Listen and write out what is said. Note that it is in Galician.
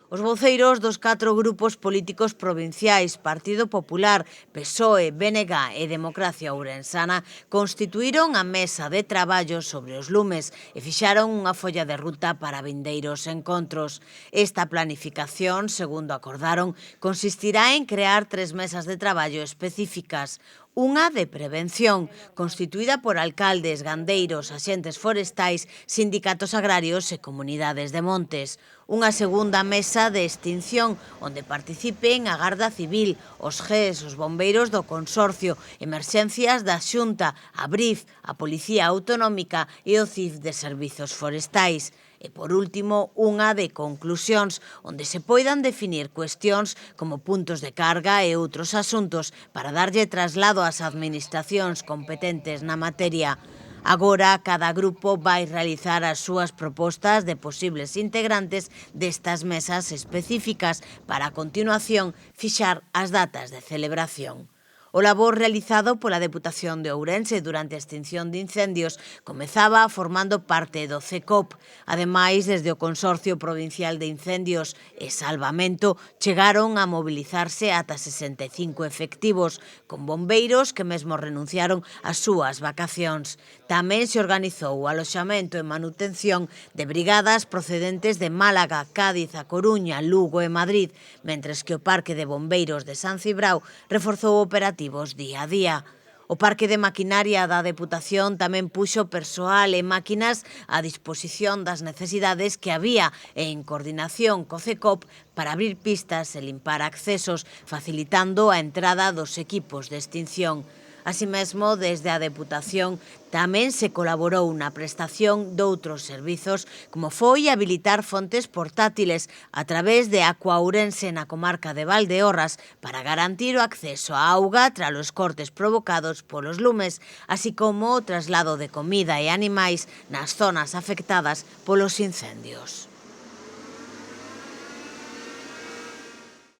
Os voceiros dos 4 grupos políticos provinciais, Partido Popular, PSOE, BNG e Democracia Ourensana, constituíron a mesa de traballo sobre os lumes e fixaron unha folla de ruta para vindeiros encontros. Esta planificación, segundo acordaron, consistirá en crear 3 mesas de traballo específicas. Unha de prevención, constituída por alcaldes, gandeiros, axentes forestais, sindicatos agrarios e comunidades de montes. Unha segunda mesa de extinción, onde participen a Garda Civil, os GES, os bombeiros do Consorcio, emerxencias da Xunta, a BRIF, a Policía Autonómica e o CIF de Servizos Forestais. E, por último, unha de conclusións, onde se poidan definir cuestións como puntos de carga e outros asuntos para darlle traslado ás administracións competentes na materia. Agora, cada grupo vai realizar as súas propostas de posibles integrantes destas mesas específicas para, a continuación, fixar as datas de celebración. O labor realizado pola Deputación de Ourense durante a extinción de incendios comezaba formando parte do CECOP. Ademais, desde o Consorcio Provincial de Incendios e Salvamento chegaron a mobilizarse ata 65 efectivos, con bombeiros que mesmo renunciaron ás súas vacacións. Tamén se organizou o aloxamento e manutención de brigadas procedentes de Málaga, Cádiz, A Coruña, Lugo e Madrid, mentres que o Parque de Bombeiros de San Cibrao reforzou operativos día a día. O Parque de Maquinaria da Deputación tamén puxo persoal e máquinas á disposición das necesidades que había e en coordinación co CECOP para abrir pistas e limpar accesos, facilitando a entrada dos equipos de extinción. Así mesmo, desde a Deputación tamén se colaborou na prestación doutros servizos, como foi habilitar fontes portátiles a través de Aqua Ourense na comarca de Valdeorras para garantir o acceso á auga tras os cortes provocados polos lumes, así como o traslado de comida e animais nas zonas afectadas polos incendios.